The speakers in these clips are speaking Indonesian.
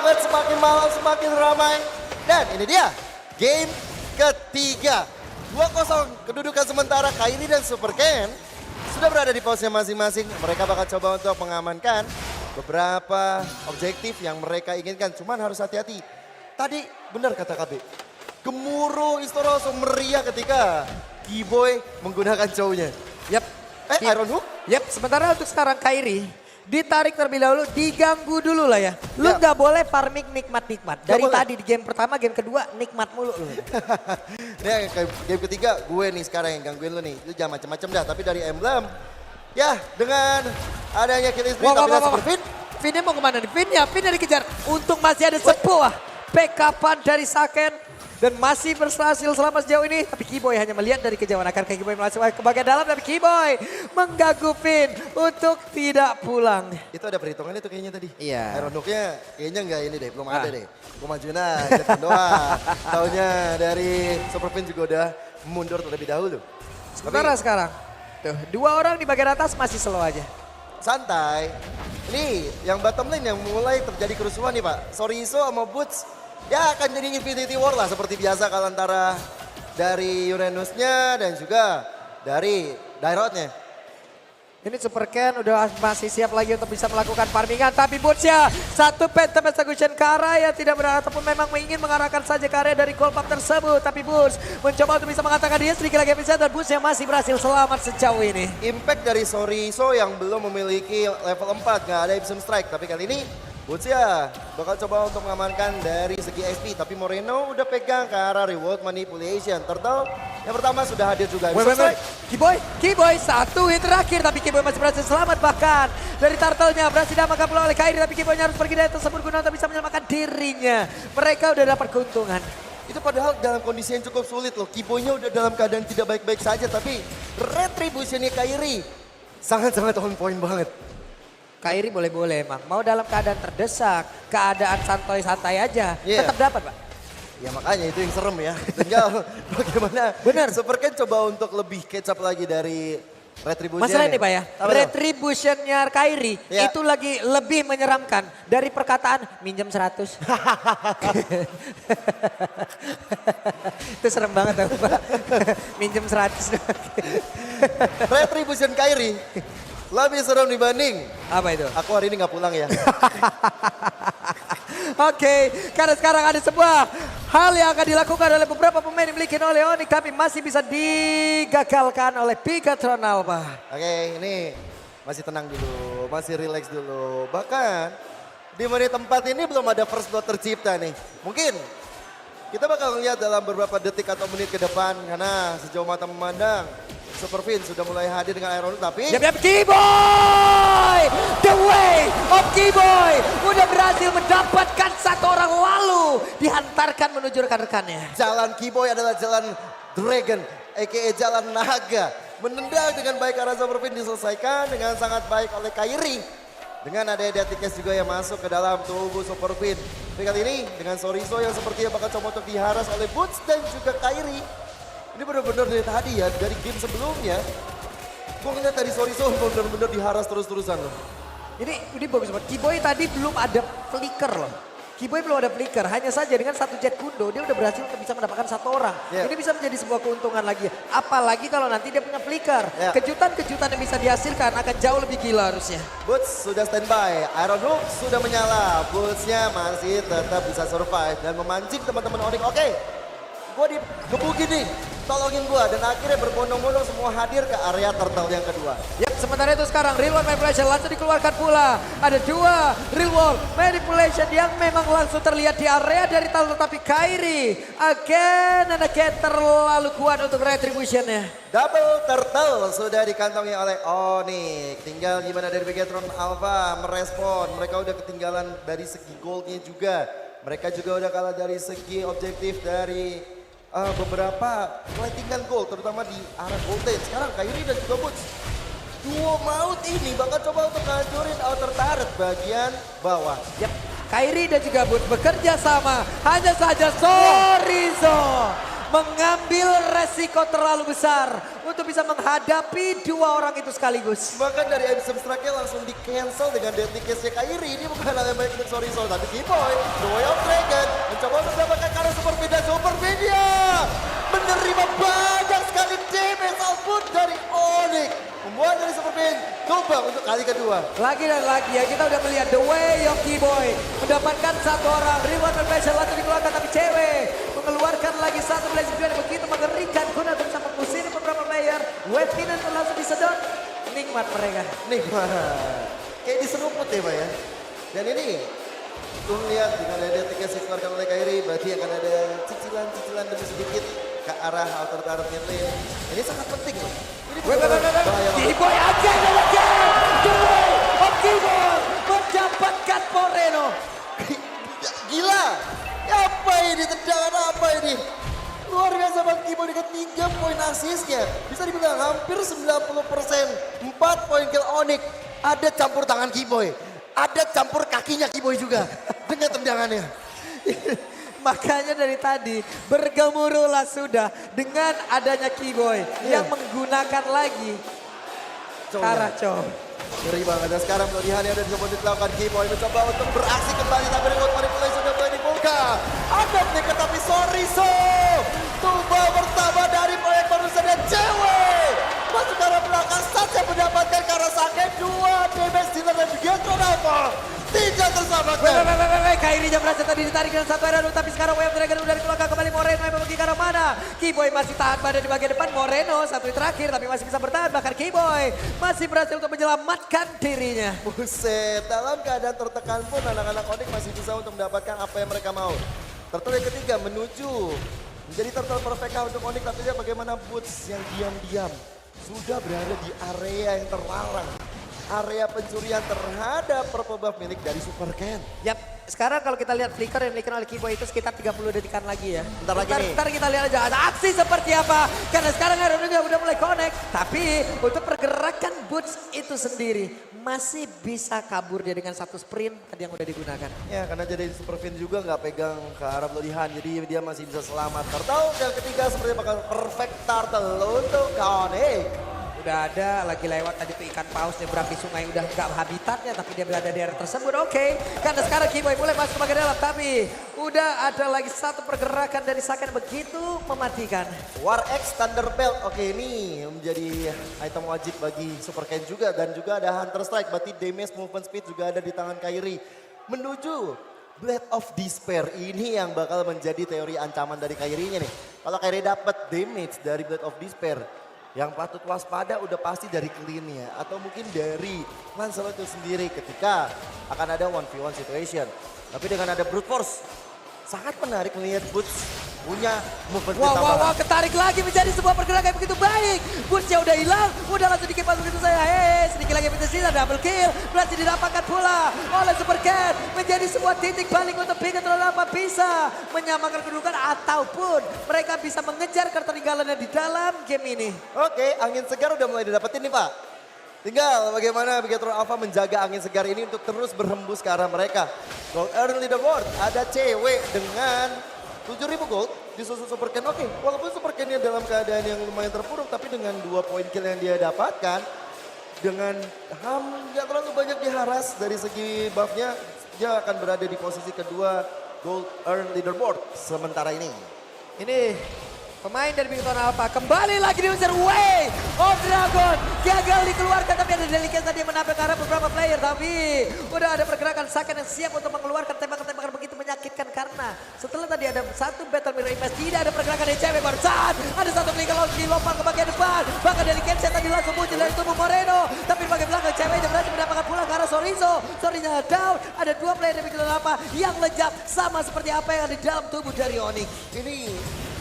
sahabat, semakin malam semakin ramai. Dan ini dia, game ketiga. 2-0 kedudukan sementara Kairi dan Super Ken sudah berada di posnya masing-masing. Mereka bakal coba untuk mengamankan beberapa objektif yang mereka inginkan. Cuman harus hati-hati. Tadi benar kata KB. Gemuruh Istoroso meriah ketika Keyboy menggunakan cownya. Yap. Iron Hook? Yap, sementara untuk sekarang Kairi ditarik terlebih dahulu, diganggu dulu lah ya. Lu nggak boleh farming nikmat-nikmat. Dari tadi di game pertama, game kedua nikmat mulu lu. Ini game ketiga gue nih sekarang yang gangguin lu nih. Itu jangan macam-macam dah, tapi dari emblem. Ya dengan adanya killing spree tapi Super Fin. Finnya mau kemana nih? Finnya dikejar. Untung masih ada sebuah backupan dari Saken. Dan masih berhasil selama sejauh ini. Tapi Keyboy hanya melihat dari kejauhan. Akan Keyboy masuk ke bagian dalam. Tapi Keyboy mengganggu Fin untuk tidak pulang. Itu ada perhitungan itu kayaknya tadi. Iya. Iron Hook-nya kayaknya enggak ini deh. Belum ada deh. Gue majuin aja doang. Taunya dari Super Fin juga udah mundur terlebih dahulu. Sementara sekarang. Tuh, dua orang di bagian atas masih slow aja. Santai. Ini yang bottom lane yang mulai terjadi kerusuhan nih Pak. Soriso sama Boots. Ya akan jadi Infinity War lah seperti biasa kalau antara dari Uranusnya dan juga dari Dairotnya. Ini Super Ken udah masih siap lagi untuk bisa melakukan farmingan. Tapi Boots-nya satu Phantom Execution ke arah yang tidak benar. Ataupun memang ingin mengarahkan saja ke area dari gold pump tersebut. Tapi Boots mencoba untuk bisa mengatakan dia sedikit lagi bisa. Dan Boots-nya masih berhasil selamat sejauh ini. Impact dari Soriso yang belum memiliki level 4. Gak ada Epson Strike. Tapi kali ini Boots ya bakal coba untuk mengamankan dari segi SP. Tapi Moreno udah pegang ke arah reward manipulation. Turtle yang pertama sudah hadir juga. Keyboy satu hit terakhir. Tapi Keyboy masih berhasil selamat. Bahkan dari Turtle-nya berhasil diamankan pula oleh Kairi. Tapi Keyboy harus pergi dari tersebut guna untuk bisa menyelamatkan dirinya. Mereka udah dapat keuntungan. Itu padahal dalam kondisi yang cukup sulit loh. Keyboy-nya udah dalam keadaan tidak baik-baik saja. Tapi retribution-nya Kairi sangat-sangat on point banget. Kairi boleh-boleh emang. Mau dalam keadaan terdesak, keadaan santai-santai aja. Tetap dapat Pak. Ya makanya itu yang serem ya. Tinggal bagaimana Super Ken coba untuk lebih catch up lagi dari retribution. Masalah ini Pak ya, retributionnya Kairi itu lagi lebih menyeramkan dari perkataan minjem 100. Itu serem banget Pak. Minjem 100. Retribution Kairi lebih serem dibanding. Apa itu? Aku hari ini gak pulang ya. Oke, karena sekarang ada sebuah hal yang akan dilakukan oleh beberapa pemain dimiliki oleh Onyx. Tapi masih bisa digagalkan oleh Bigatron Alpha. Oke, ini masih tenang dulu, masih relax dulu. Bahkan di menit tempat ini belum ada first blood tercipta nih. Mungkin kita bakal lihat dalam beberapa detik atau menit ke depan. Karena sejauh mata memandang Super Fin sudah mulai hadir dengan Iron tapi Keyboy! The way of Keyboy udah berhasil mendapatkan satu orang lalu dihantarkan menuju rekan-rekannya. Jalan Keyboy adalah jalan Dragon aka jalan naga. Menendang dengan baik arah Super Fin diselesaikan dengan sangat baik oleh Kairi. Dengan ada Deathcast juga yang masuk ke dalam tubuh Super Fin. Tapi kali ini dengan Soriso yang sepertinya bakal coba untuk diharas oleh Boots dan juga Kairi. Ini benar-benar dari tadi ya, dari game sebelumnya. Gue ngeliat tadi Soriso benar-benar diharas terus-terusan loh. Ini bagus banget. Keyboy tadi belum ada flicker loh. Keyboy belum ada flicker, hanya saja dengan satu jet kundo dia udah berhasil bisa mendapatkan satu orang. Ini bisa menjadi sebuah keuntungan lagi. Apalagi kalau nanti dia punya flicker. Kejutan-kejutan yang bisa dihasilkan akan jauh lebih gila harusnya. Boots sudah standby, Iron Hook sudah menyala. Bootsnya masih tetap bisa survive dan memancing teman-teman Onyx. Oke, gue digebukin nih. Tolongin gue dan akhirnya berbondong-bondong semua hadir ke area turtle yang kedua. Yap, sementara itu sekarang real world manipulation langsung dikeluarkan pula. Ada dua real world manipulation yang memang langsung terlihat di area dari turtle. Tapi Kairi again and again terlalu kuat untuk retributionnya. Double turtle sudah dikantongi oleh Onyx. Tinggal gimana dari Bigatron Alpha merespon. Mereka udah ketinggalan dari segi goldnya juga. Mereka juga udah kalah dari segi objektif dari beberapa lightingan gold, terutama di arah gold lane. Sekarang Kairi dan juga Boots. Duo maut ini bakal coba untuk ngancurin outer turret bagian bawah. Yap, Kairi dan juga Boots bekerja sama. Hanya saja Sorizo mengambil resiko terlalu besar untuk bisa menghadapi dua orang itu sekaligus. Bahkan dari Aim Strike langsung di cancel dengan deadly case-nya Kairi. Ini bukan hal yang baik untuk Soriso, tapi Keyboy, The Way of Dragon, mencoba untuk mendapatkan karena Superpedia menerima banyak sekali damage output dari Onyx. Membuat dari Superman tumbang untuk kali kedua. Lagi dan lagi ya, kita udah melihat The Way of Keyboy mendapatkan satu orang. Reward Special langsung dikeluarkan, tapi cewek mengeluarkan lagi satu blazing duel yang begitu mengerikan. Guna untuk bisa mengusir beberapa player. Wave Cannon pun langsung disedot. Nikmat mereka. Nikmat. Kayak diseruput ya Pak ya. Dan ini gue lihat dengan ada tiket yang dikeluarkan oleh Kairi, berarti akan ada cicilan demi sedikit ke arah outer mid lane. Ini sangat penting loh. Ini bahaya banget. Keyboy again and again. The Way of Keyboy mendapatkan Moreno. Gila. Apa ini? Tendangan apa ini? Luar biasa banget Keyboy dengan 3 poin asisnya. Bisa dibilang hampir 90%. 4 poin kill Onyx. Ada campur tangan Keyboy. Ada campur kakinya Keyboy juga. Dengan tendangannya. Makanya dari tadi bergemuruhlah sudah dengan adanya Keyboy yang menggunakan lagi Karacho. Ngeri banget. Dan sekarang pilihannya ada coba dilakukan Keyboy mencoba untuk beraksi kembali, tapi remote manipulasi sudah mulai dibuka. Ada flicker tapi Soriso. Tuba pertama dari proyek barusan dan cewek. Masuk ke arah belakang saja mendapatkan Karasake 2 damage dealer dan Pietro Nava. Tidak tersamakan. Kairi jam berhasil tadi ditarik dengan satu Heranu, tapi sekarang Wave Dragon udah dikeluarkan kembali. Moreno yang pergi ke arah mana? Keyboy masih tahan pada di bagian depan. Moreno satu terakhir tapi masih bisa bertahan. Bahkan Keyboy masih berhasil untuk menyelamatkan dirinya. Buset, dalam keadaan tertekan pun anak-anak Onyx masih bisa untuk mendapatkan apa yang mereka mau. Turtle yang ketiga menuju menjadi turtle perfect untuk Onyx, tapi lihat bagaimana Boots yang diam-diam sudah berada di area yang terlarang. Area pencurian terhadap purple buff milik dari Super Ken. Yap, sekarang kalau kita lihat flicker yang dimiliki oleh Keyboy itu sekitar 30 detikan lagi ya. Bentar lagi nih. Ntar kita lihat aja ada aksi seperti apa. Karena sekarang Heranu udah mulai connect. Tapi untuk pergerakan Boots itu sendiri masih bisa kabur dia dengan satu sprint tadi yang udah digunakan. Ya karena jadi Super Fin juga nggak pegang ke arah Bloodihan, jadi dia masih bisa selamat. Turtle yang ketiga seperti bakal perfect turtle untuk Onyx. Udah ada lagi lewat tadi tuh ikan paus nyebrang di sungai udah nggak habitatnya tapi dia berada di area tersebut. Oke. Karena sekarang Keyboy mulai masuk ke bagian dalam tapi udah ada lagi satu pergerakan dari Saken begitu mematikan. War X Thunder Belt. Oke, ini menjadi item wajib bagi Super Ken juga dan juga ada Hunter Strike. Berarti damage movement speed juga ada di tangan Kairi. Menuju Blade of Despair, ini yang bakal menjadi teori ancaman dari Kairi-nya nih. Kalau Kairi dapat damage dari Blade of Despair, yang patut waspada udah pasti dari clean-nya atau mungkin dari Lancelot itu sendiri ketika akan ada 1v1 situation. Tapi dengan ada Brute Force, sangat menarik melihat Boots punya movement Wow, ketarik lagi menjadi sebuah pergerakan yang begitu baik. Boots-nya udah hilang, udah langsung dikip masuk itu saya. Sedikit lagi tersisa, double kill. Berhasil didapatkan pula oleh Super Ken. Menjadi sebuah titik balik untuk Pietro Nava bisa menyamakan kedudukan ataupun mereka bisa mengejar ketertinggalannya di dalam game ini. Oke, angin segar udah mulai didapetin nih Pak. Tinggal bagaimana Pietro Alpha menjaga angin segar ini untuk terus berhembus ke arah mereka. Gold Earn Leaderboard, ada cewek dengan 7.000 gold disusul Super Ken. Oke, walaupun Super Ken-nya dalam keadaan yang lumayan terpuruk, tapi dengan 2 poin kill yang dia dapatkan, dengan nggak terlalu banyak diharas dari segi buff-nya, dia akan berada di posisi kedua Gold Earn Leaderboard sementara ini. Ini pemain dari Pietro Alpha kembali lagi diusir Way of Dragon. Gagal dikeluarkan tapi ada Delicate tadi yang menabrak arah beberapa player. Tapi udah ada pergerakan Saken yang siap untuk mengeluarkan tembakan-tembakan begitu menyakitkan. Karena setelah tadi ada satu Battle Mirror Image, tidak ada pergerakan dari cewek barusan. Ada satu flicker langsung dilompat ke bagian depan. Bahkan Delicate tadi langsung muncul dari tubuh Moreno. Tapi di bagian belakang ceweknya berhasil mendapatkan pulang ke arah Soriso. Soriso down. Ada 2 player dari Pietro Alpha yang lejap sama seperti apa yang ada di dalam tubuh dari Onyx. Ini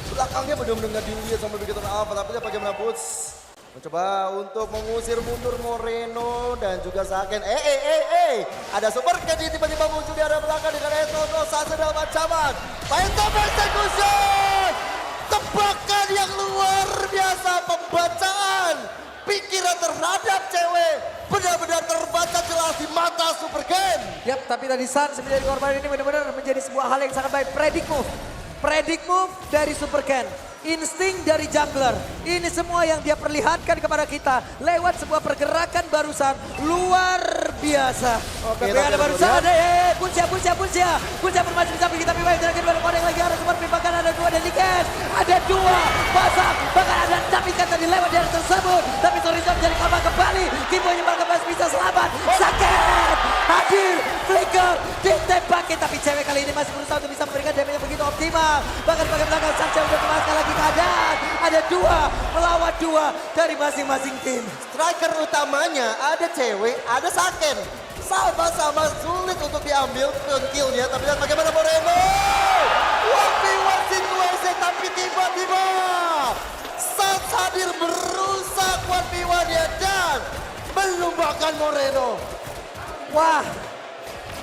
belakangnya benar-benar nggak dilihat sampai begitu Alpha, tapi lihat bagaimana Boots mencoba untuk mengusir mundur Moreno dan juga Saken. Ada Super Ken tiba-tiba muncul di area belakang dengan Eto Sasa dalam ancaman. Phantom Execution, tebakan yang luar biasa, pembacaan pikiran terhadap cewek benar-benar terbaca jelas di mata Super Ken. Yap, tapi tadi Sans menjadi korban ini benar-benar menjadi sebuah hal yang sangat baik. Predict move dari Super Ken. insting dari jungler. Ini semua yang dia perlihatkan kepada kita lewat sebuah pergerakan barusan luar biasa. Oke, Tapi tapi ada ada barusan kemudian. ada Punca bermaju di samping kita, tapi terakhir ada lagi arah super bahkan ada 2 dedicated. Ada 2 pasang, bahkan ada Napikan tadi lewat dari tersebut. Tapi Torizo menjadi korban kembali. Kibo yang kembali bisa selamat. Sakit hadir, flicker ditembakin, tapi cewek kali ini masih berusaha untuk bisa memberikan damage yang begitu optimal. Bahkan bagian belakang Sacha udah memasukkan lagi keadaan. Ada 2 melawan 2 dari masing-masing tim. Striker utamanya ada cewek, ada Saken. Sama-sama sulit untuk diambil killnya, tapi lihat bagaimana Moreno. 1v1 situasi, tapi tiba-tiba Sats hadir merusak 1v1 ya dan melumbangkan Moreno. Wah,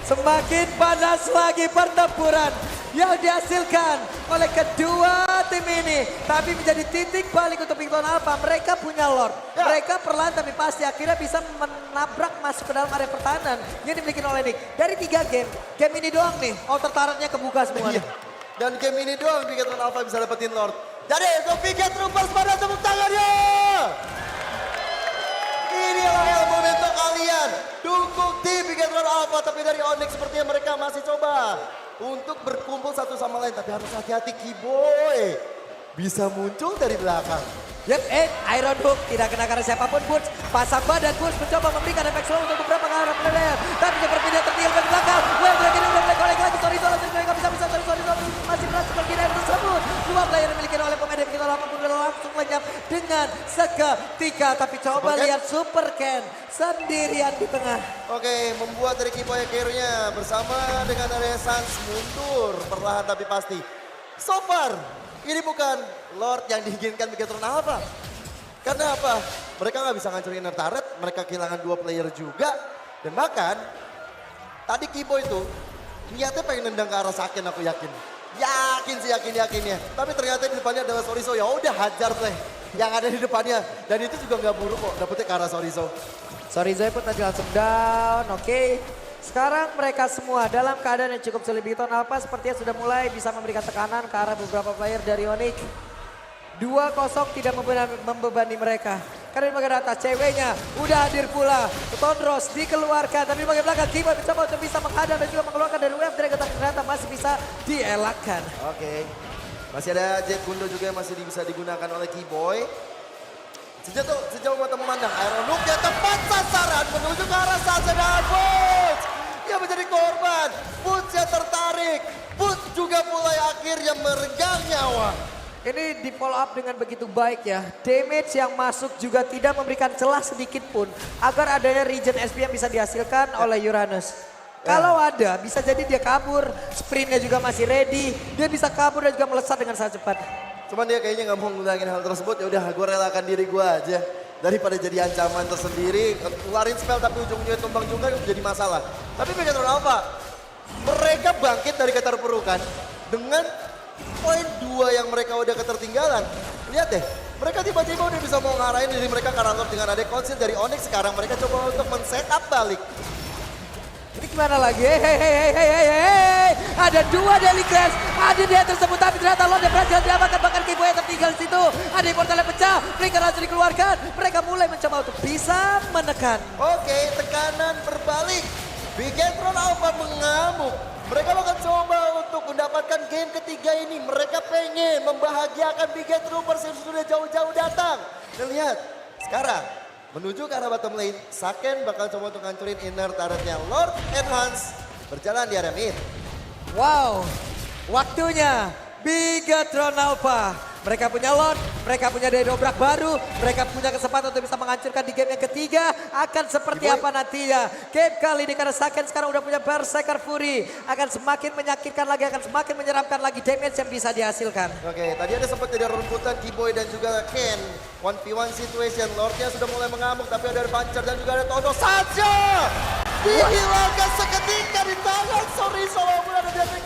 semakin panas lagi pertempuran yang dihasilkan oleh kedua tim ini. Tapi menjadi titik balik untuk Victor Alpha. Mereka punya Lord. Ya. Mereka perlahan tapi pasti akhirnya bisa menabrak masuk ke dalam area pertahanan yang dimiliki oleh Nick. Dari 3 game, game ini doang nih, outer turretnya kebuka semuanya. Iya. Dan game ini doang Bigetron Alpha bisa dapetin Lord. Jadi untuk Bigetroopers pada tepuk tangannya. Inilah elemen untuk kalian. Dukung tim Bigetron Alpha, tapi dari Onyx sepertinya mereka masih coba untuk berkumpul satu sama lain. Tapi harus hati-hati Kiboy. Bisa muncul dari belakang. Yep, Iron Hook tidak kena karena siapapun. Boots pasang badan, Boots mencoba memberikan efek slow untuk beberapa kali player. Tapi seperti dia tertinggal dari belakang. Well, Dragon udah mulai kolek lagi. Torizo mereka bisa Torizo masih berhasil pergi dari tersebut. 2 player dimiliki oleh pemain dari kita pun langsung lenyap dengan seketika. Tapi coba lihat Super Ken sendirian di tengah. Oke, membuat dari Kiboy akhirnya bersama dengan area Sans mundur perlahan tapi pasti. So far, ini bukan Lord yang diinginkan Bigetron Alpha. Karena apa? Mereka nggak bisa ngancurin inner turret, mereka kehilangan 2 player juga. Dan bahkan, tadi Kibo itu niatnya pengen nendang ke arah Saken aku yakin. Yakin ya. Tapi ternyata di depannya adalah Sorizo, ya udah hajar deh yang ada di depannya. Dan itu juga nggak buruk kok, dapetnya ke arah Sorizo. Sorizo pun tadi langsung down, oke. Sekarang mereka semua dalam keadaan yang cukup sulit. Bigetron Alpha sepertinya sudah mulai bisa memberikan tekanan ke arah beberapa player dari Onyx. 2-0 tidak membebani mereka. Karena di bagian atas ceweknya udah hadir pula. Tondros dikeluarkan, tapi di bagian belakang Kiboy mencoba untuk bisa menghadang dan juga mengeluarkan dari wave Dragon, tapi ternyata masih bisa dielakkan. Oke. Masih ada Jet Kundo juga yang masih bisa digunakan oleh Kiboy. Sejauh mata memandang, Iron Hook yang tepat sasaran menuju ke arah Sacha dan Boots. Yang menjadi korban, Boots yang tertarik. Boots juga mulai akhirnya merenggang nyawa. Ini di follow up dengan begitu baik ya. Damage yang masuk juga tidak memberikan celah sedikit pun agar adanya regen SP yang bisa dihasilkan oleh Uranus. Kalau ada, bisa jadi dia kabur. Sprintnya juga masih ready. Dia bisa kabur dan juga melesat dengan sangat cepat. Cuman dia kayaknya nggak mau ngulangin hal tersebut. Ya udah, gue relakan diri gue aja daripada jadi ancaman tersendiri. Keluarin spell tapi ujung-ujungnya tumbang juga jadi masalah. Tapi Bigetron Alpha, mereka bangkit dari keterpurukan dengan poin 2 yang mereka udah ketertinggalan. Lihat deh, mereka tiba-tiba udah bisa mau ngarahin diri mereka ke arah dengan ada konsil dari Onyx. Sekarang mereka coba untuk men-set up balik. Ini gimana lagi? Hei. Ada 2 daily clash. Ada dia tersebut, tapi ternyata Lord yang berhasil diamankan. Bahkan Kiboy yang tertinggal di situ. Ada portal yang pecah. Flicker langsung dikeluarkan. Mereka mulai mencoba untuk bisa menekan. Oke, tekanan berbalik. Bigetron Alpha mengamuk. Mereka akan coba untuk mendapatkan game ketiga ini. Mereka pengen membahagiakan Bigetroopers yang sudah jauh-jauh datang. Dan lihat, sekarang menuju ke arah bottom lane. Saken bakal coba untuk ngancurin inner turretnya Lord Enhance. Berjalan di area mid. Wow, waktunya Bigetron Alpha. Mereka punya Lord, mereka punya daya dobrak baru, mereka punya kesempatan untuk bisa menghancurkan di game yang ketiga. Akan seperti apa nantinya? Game kali ini karena Saken sekarang udah punya Berserker Fury. Akan semakin menyakitkan lagi, akan semakin menyeramkan lagi damage yang bisa dihasilkan. Oke, tadi ada sempat jadi rumputan Kiboy dan juga Ken. 1v1 situation, Lordnya sudah mulai mengamuk tapi ada Pancer dan juga ada Todo saja. Dihilangkan seketika di tangan Sorizo walaupun ada Deadly.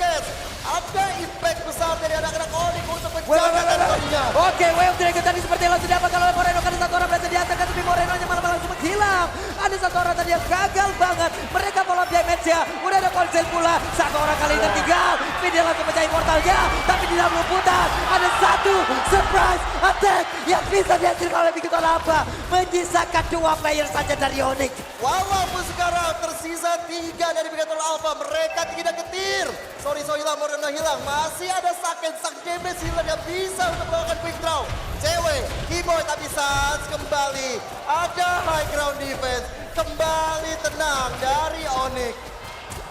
Ada impact besar dari anak-anak Onyx untuk menjaga dirinya. Oke, Wave Dragon tadi seperti yang sudah apa kalau Moreno karena satu orang berhasil diatas tapi Moreno-nya malah langsung menghilang. Ada satu orang tadi yang gagal banget. Mereka follow damage ya. Udah ada konsel pula. Satu orang kali ini tertinggal. Video langsung mencari portalnya. Tapi tidak berputar. Ada satu surprise attack yang bisa dihasilkan oleh Bigoton Alpha. Menyisakan 2 player saja dari Onyx. Walaupun sekarang tersisa 3 dari Bigoton Alpha, mereka tidak ketir. Sorry hilang, Moreno hilang. Masih ada Saken, sang damage healer yang bisa untuk melakukan quick draw. Cewek, Keyboy tapi Sans kembali. Ada high ground defense. Kembali tenang dari Onyx.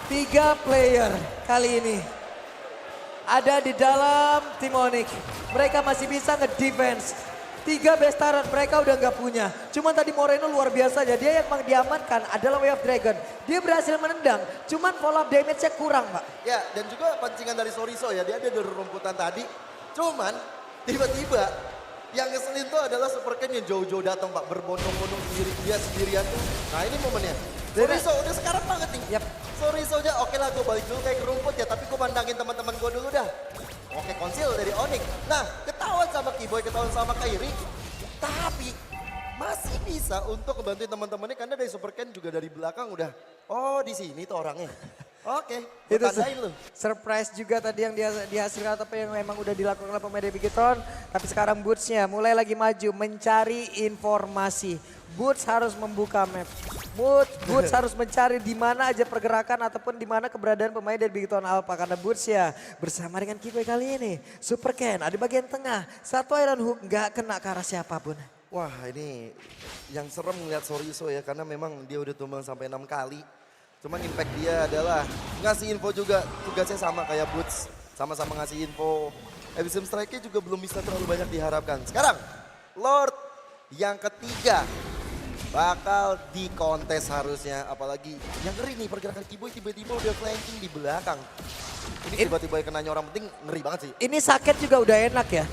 3 player kali ini ada di dalam tim Onyx. Mereka masih bisa nge-defense. 3 bestaran mereka udah nggak punya. Cuman tadi Moreno luar biasa aja. Dia yang diamankan adalah Way of Dragon. Dia berhasil menendang. Cuman follow up damage-nya kurang, Pak. Ya, dan juga pancingan dari Soriso ya. Dia ada di rumputan tadi. Cuman tiba-tiba yang ngeselin tuh adalah Super Ken yang jauh-jauh datang, Pak. Berbondong-bondong sendiri, dia sendirian tuh. Nah ini momennya. Soriso udah sekarang banget nih. Yap. Soriso aja, oke lah gue balik dulu kayak ke rumput ya. Tapi gue pandangin teman-teman gue dulu dah. Oke, konsil dari Onyx. Nah, ketahuan sama Keyboy, ketahuan sama Kairi. Tapi masih bisa untuk ngebantuin teman-temannya karena dari Super Ken juga dari belakang udah. Oh, di sini tuh orangnya. Oke, Itu tandain lu. surprise juga tadi yang dihasilkan atau yang memang udah dilakukan oleh pemain Bigoton. Tapi sekarang Boots-nya mulai lagi maju mencari informasi. Boots harus membuka map. Boots harus mencari di mana aja pergerakan ataupun di mana keberadaan pemain dari Bigoton Alpha. Karena Boots ya bersama dengan Keyboy kali ini. Super Ken ada bagian tengah. Satu Iron Hook nggak kena ke arah siapapun. Wah ini yang serem ngeliat Soriso ya karena memang dia udah tumbang sampai 6 kali. Cuman impact dia adalah ngasih info juga, tugasnya sama kayak Boots. Sama-sama ngasih info. Abyssal Strike-nya juga belum bisa terlalu banyak diharapkan. Sekarang Lord yang ketiga bakal dikontes harusnya. Apalagi yang ngeri nih pergerakan Keyboy tiba-tiba udah flanking di belakang. Ini tiba-tiba kena orang penting ngeri banget sih. Ini Saken juga udah enak ya.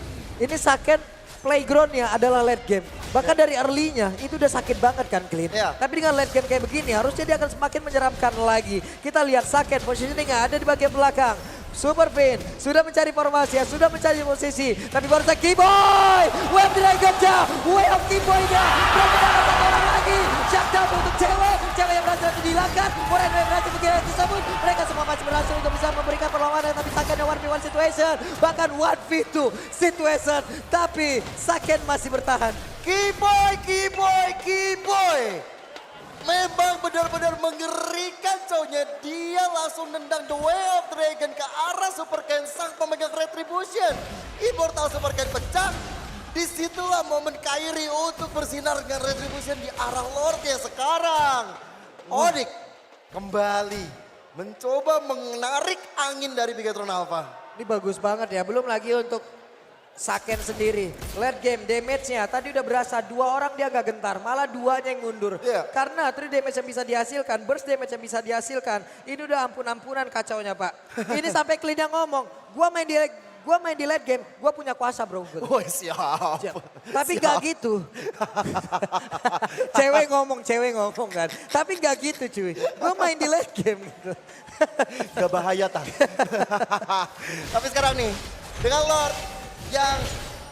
Ini Saken playgroundnya adalah late game. Bahkan dari early-nya itu udah sakit banget kan Clean. Ya. Tapi dengan late game kayak begini harusnya dia akan semakin menyeramkan lagi. Kita lihat Saken positioning-nya ada di bagian belakang. Super Pin sudah mencari formasi ya, sudah mencari posisi. Tapi baru saja Keyboy. Web Dragon-nya, Way of Keyboy-nya. Berapa satu orang lagi. Shutdown untuk cewek. Cewek yang berhasil dihilangkan. Moreno yang berhasil mengira tersebut. Mereka semua masih berhasil untuk bisa memberikan perlawanan. Tapi Saken yang 1v1 situation. Bahkan 1v2 situation. Tapi Saken masih bertahan. Keyboy. Memang benar-benar mengerikan cowoknya. Dia langsung nendang The Way of Dragon ke arah Super Ken sang pemegang Retribution. Immortal Super Ken pecah. Disitulah momen Kairi untuk bersinar dengan Retribution di arah Lordnya sekarang. Onyx kembali mencoba menarik angin dari Bigatron Alpha. Ini bagus banget ya, belum lagi untuk Saken sendiri. Late game damage-nya tadi udah berasa 2 orang dia gak gentar, malah 2-nya yang mundur. Iya. Karena 3 damage yang bisa dihasilkan, burst damage yang bisa dihasilkan, ini udah ampun-ampunan kacaunya Pak. Ini sampai Clean yang ngomong, gua main di late game, gua punya kuasa bro. Oh siap. Tapi gak gitu. cewek ngomong kan. Tapi gak gitu cuy. Gua main di late game gitu. Gak bahaya tak. Tapi sekarang nih, dengan Lord yang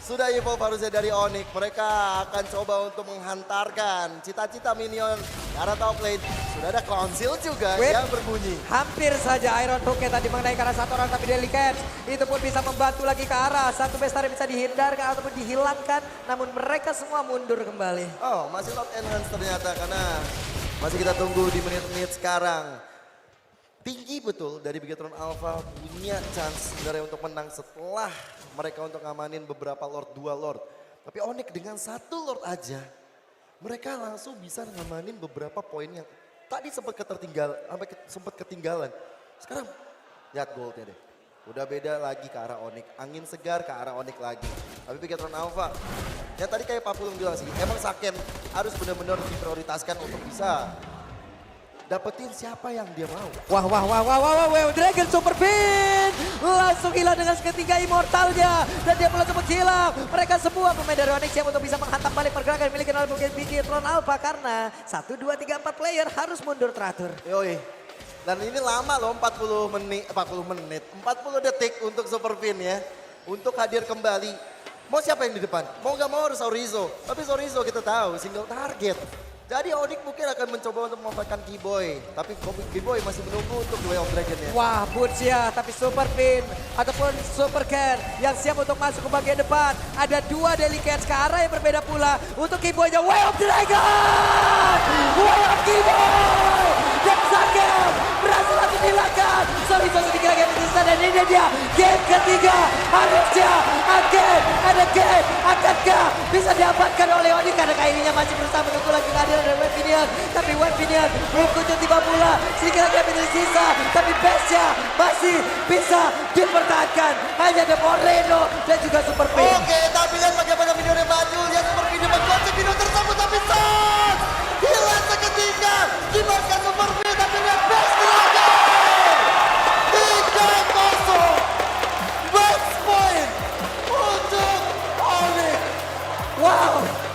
sudah evolve harusnya dari Onyx, mereka akan coba untuk menghantarkan cita-cita minion ke arah top lane. Sudah ada konsil juga yang berbunyi. Hampir saja Iron Hook tadi mengenai ke arah satu orang tapi Delicate itu pun bisa membantu lagi ke arah. Satu bestar bisa dihindarkan ataupun dihilangkan namun mereka semua mundur kembali. Oh masih not enhance ternyata karena masih kita tunggu di menit-menit sekarang. Tinggi betul dari Bigatron Alpha punya chance sebenarnya untuk menang setelah mereka untuk ngamanin beberapa Lord, 2 Lord. Tapi Onyx dengan 1 Lord aja, mereka langsung bisa ngamanin beberapa poin yang tadi sempat ketinggalan. Sekarang lihat goldnya deh. Udah beda lagi ke arah Onyx, angin segar ke arah Onyx lagi. Tapi Bigatron Alpha, ya tadi kayak Pak Pulung bilang sih, emang Saken harus benar-benar diprioritaskan untuk bisa dapetin siapa yang dia mau. Wah, Dragon Super Pin langsung hilang dengan ketiga immortalnya dan dia mulai cepat hilang. Mereka semua pemain dari Onyx siap untuk bisa menghantam balik pergerakan dimiliki oleh Bigatron Alpha karena 1, 2, 3, 4 player harus mundur teratur. Yoi. Dan ini lama loh 40 detik untuk Super Pin ya. Untuk hadir kembali. Mau siapa yang di depan? Mau gak mau harus Sorizo. Tapi Sorizo kita tahu single target. Jadi Onyx mungkin akan mencoba untuk memanfaatkan Keyboy. Tapi Keyboy masih menunggu untuk Way of Dragon ya. Wah, Boots ya, tapi Super Pin ataupun Super Ken yang siap untuk masuk ke bagian depan. Ada dua Delicates ke arah yang berbeda pula. Untuk Keyboy-nya, Way of Dragon! Way of Keyboy! Dan Sakem berhasil langsung dilakukan. Sorry, sedikit lagi tersisa dan ini dia game ketiga. Harusnya again and again. Akankah bisa diamankan oleh Onyx karena Kairinya masih berusaha menunggu lagi kehadiran dari Webinian. Tapi Webinian belum kunjung tiba pula. Sedikit lagi yang tersisa. Tapi base-nya masih bisa dipertahankan. Hanya ada Moreno dan juga